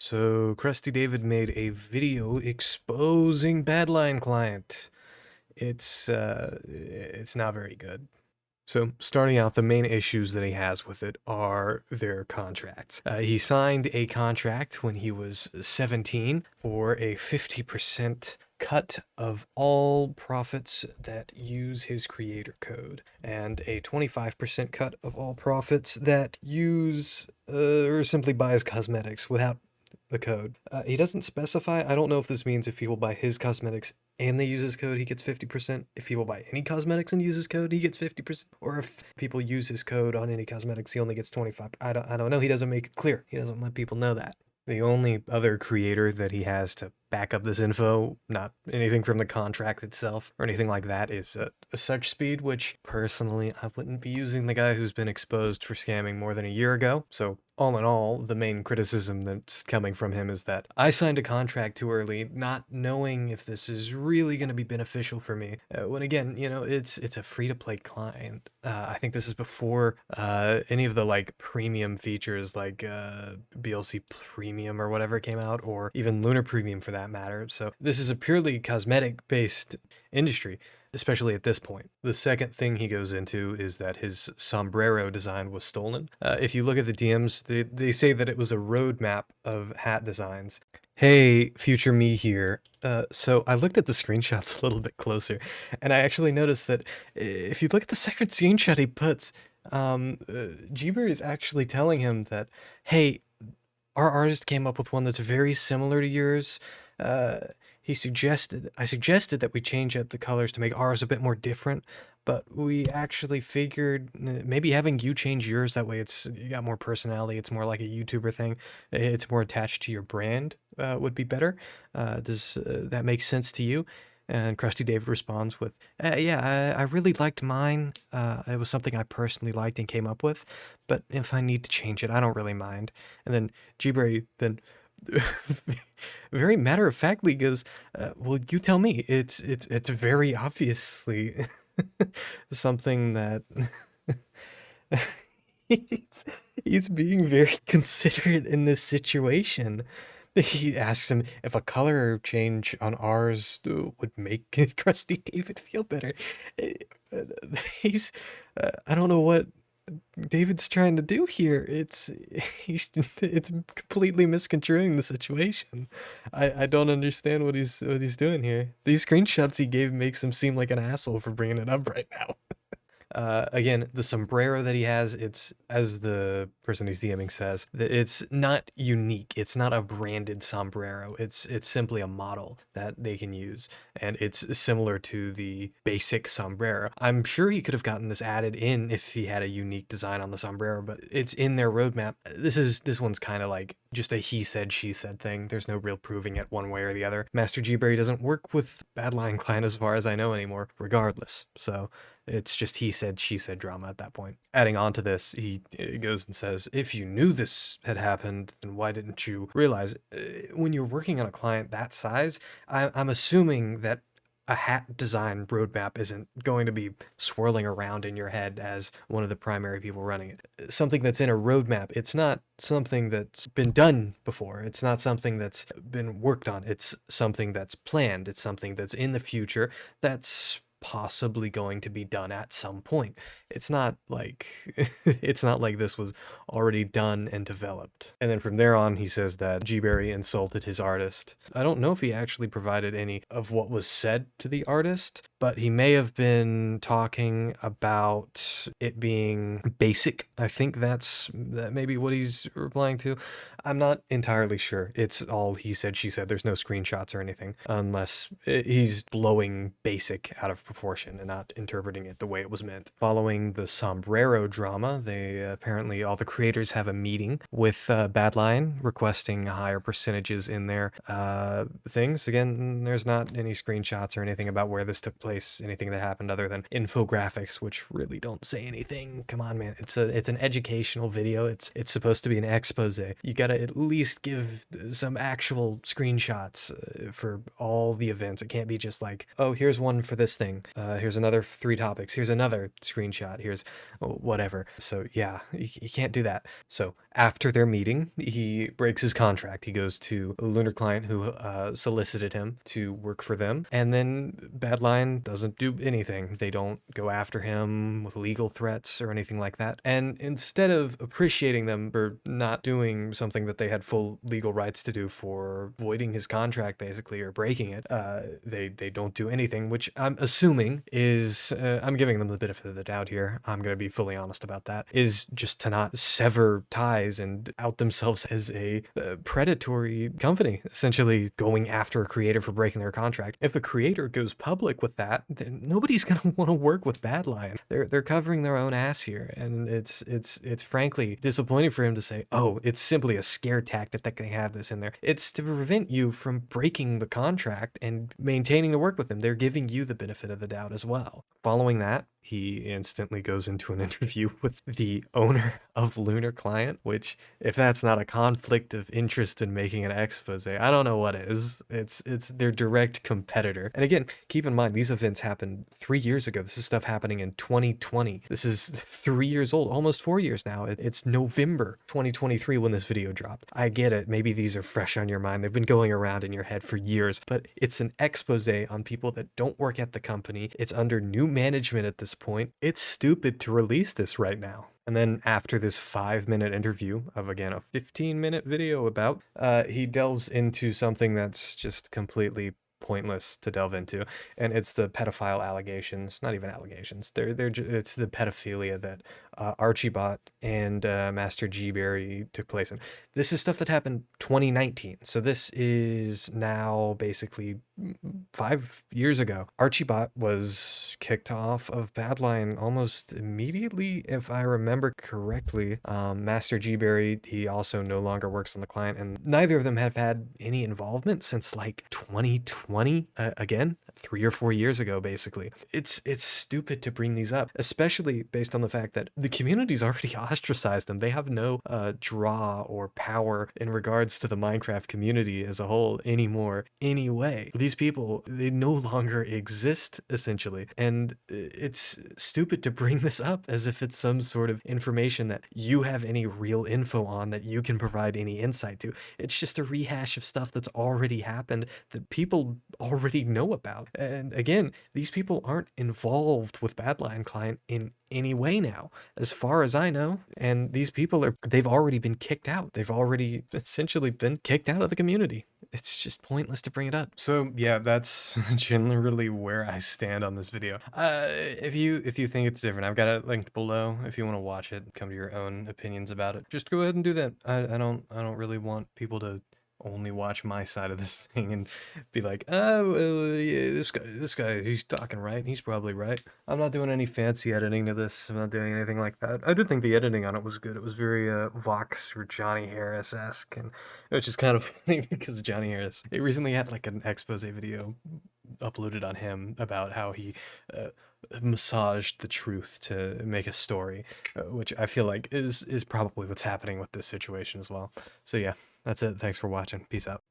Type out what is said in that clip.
So Krusty David made a video exposing Badlion client. It's not very good. So starting out, the main issues that he has with it are their contracts. He signed a contract when he was 17 for a 50% cut of all profits that use his creator code, and a 25% cut of all profits that use or simply buy his cosmetics without the code. He doesn't specify. I don't know if this means if people buy his cosmetics and they use his code, he gets 50%. If people buy any cosmetics and use his code, he gets 50%. Or if people use his code on any cosmetics, he only gets 25%. I don't know. He doesn't make it clear. He doesn't let people know that. The only other creator that he has to back up this info, not anything from the contract itself or anything like that, is Such Speed, which personally I wouldn't be using the guy who's been exposed for scamming more than a year ago. So all in all, the main criticism that's coming from him is that I signed a contract too early, not knowing if this is really going to be beneficial for me. When again, it's a free-to-play client. I think this is before any of the like premium features like BLC Premium or whatever came out, or even Lunar Premium for that matter. So this is a purely cosmetic-based industry, especially at this point. The second thing he goes into is that his sombrero design was stolen. If you look at the DMs, they say that it was a roadmap of hat designs. Hey, future me here. So I looked at the screenshots a little bit closer, and I actually noticed that if you look at the second screenshot he puts, Jeeber is actually telling him that, hey, our artist came up with one that's very similar to yours. I suggested that we change up the colors to make ours a bit more different, but we actually figured maybe having you change yours, that way you got more personality, it's more like a YouTuber thing, it's more attached to your brand, would be better. Does that make sense to you? And Krusty David responds with, yeah, I really liked mine. It was something I personally liked and came up with, but if I need to change it, I don't really mind. And then G-Berry then very matter-of-factly goes, well, you tell me. It's very obviously something that he's, he's being very considerate in this situation. He asks him if a color change on ours would make Krusty David feel better. Uh, He's, I don't know what David's trying to do here. It's completely misconstruing the situation. I don't understand what he's doing here. These screenshots he gave makes him seem like an asshole for bringing it up right now. Again, the sombrero that he has, it's, as the person who's DMing says, that it's not unique. It's not a branded sombrero. It's simply a model that they can use, and it's similar to the basic sombrero. I'm sure he could have gotten this added in if he had a unique design on the sombrero, but it's in their roadmap. This one's kind of like just a he said, she said thing. There's no real proving it one way or the other. Master G-Berry doesn't work with Badlion Clan as far as I know anymore, regardless. So it's just he said, she said drama at that point. Adding on to this, he goes and says, if you knew this had happened, then why didn't you realize? When you're working on a client that size, I'm assuming that a hat design roadmap isn't going to be swirling around in your head as one of the primary people running it. Something that's in a roadmap, it's not something that's been done before. It's not something that's been worked on. It's something that's planned. It's something that's in the future that's possibly going to be done at some point. It's not like it's not like this was already done and developed. And then from there on, he says that G-Berry insulted his artist. I don't know if he actually provided any of what was said to the artist, but he may have been talking about it being basic. I think that may be what he's replying to. I'm not entirely sure. It's all he said, she said. There's no screenshots or anything, unless he's blowing basic out of proportion and not interpreting it the way it was meant. Following the sombrero drama, they apparently all the creators have a meeting with Badlion requesting higher percentages in their things. Again, there's not any screenshots or anything about where this took place, anything that happened other than infographics, which really don't say anything. Come on, man. It's an educational video. It's supposed to be an expose. You got gotta at least give some actual screenshots for all the events. It can't be just like, oh, here's one for this thing. Here's another 3 topics. Here's another screenshot. Here's whatever. So yeah, you can't do that. So after their meeting, he breaks his contract. He goes to a Lunar client who solicited him to work for them. And then Badlion doesn't do anything. They don't go after him with legal threats or anything like that. And instead of appreciating them for not doing something that they had full legal rights to do for voiding his contract, basically, or breaking it, they don't do anything, which I'm assuming is, I'm giving them the benefit of the doubt here. I'm going to be fully honest about that, is just to not sever ties and out themselves as a predatory company, essentially going after a creator for breaking their contract. If a creator goes public with that, then nobody's going to want to work with Badlion. They're covering their own ass here, and it's frankly disappointing for him to say, oh, it's simply a scare tactic that they have this in there. It's to prevent you from breaking the contract and maintaining to work with them. They're giving you the benefit of the doubt as well. Following that, he instantly goes into an interview with the owner of Lunar Client, which, if that's not a conflict of interest in making an expose, I don't know what is. It's their direct competitor. And again, keep in mind, these events happened 3 years ago. This is stuff happening in 2020. This is 3 years old, almost 4 years now. It's November 2023 when this video dropped. I get it. Maybe these are fresh on your mind. They've been going around in your head for years, but it's an expose on people that don't work at the company. It's under new management at this point. It's stupid to release this right now. And then after this 5-minute interview of, again, a 15-minute video about, he delves into something that's just completely pointless to delve into, and it's the pedophile allegations. Not even allegations, it's the pedophilia that Archibot and Master G Berry took place in. This is stuff that happened 2019, so this is now basically 5 years ago. Archibot was kicked off of Badlion almost immediately, if I remember correctly. Master G Berry, he also no longer works on the client, and neither of them have had any involvement since like 2020, again, 3 or 4 years ago, basically. It's stupid to bring these up, especially based on the fact that the community's already ostracized them. They have no draw or power in regards to the Minecraft community as a whole anymore anyway. These people, they no longer exist, essentially. And it's stupid to bring this up as if it's some sort of information that you have any real info on, that you can provide any insight to. It's just a rehash of stuff that's already happened that people already know about. And again, these people aren't involved with Badlion Client in any way now, as far as I know. And these people they've already been kicked out. They've already essentially been kicked out of the community. It's just pointless to bring it up. So yeah, that's generally where I stand on this video. If you think it's different, I've got it linked below if you want to watch it, come to your own opinions about it. Just go ahead and do that. I don't really want people to only watch my side of this thing and be like, oh, well, yeah, this guy, he's talking right. He's probably right. I'm not doing any fancy editing to this. I'm not doing anything like that. I did think the editing on it was good. It was very Vox or Johnny Harris-esque, and which is kind of funny because Johnny Harris, he recently had like an expose video uploaded on him about how he massaged the truth to make a story, which I feel like is probably what's happening with this situation as well. So yeah, that's it. Thanks for watching. Peace out.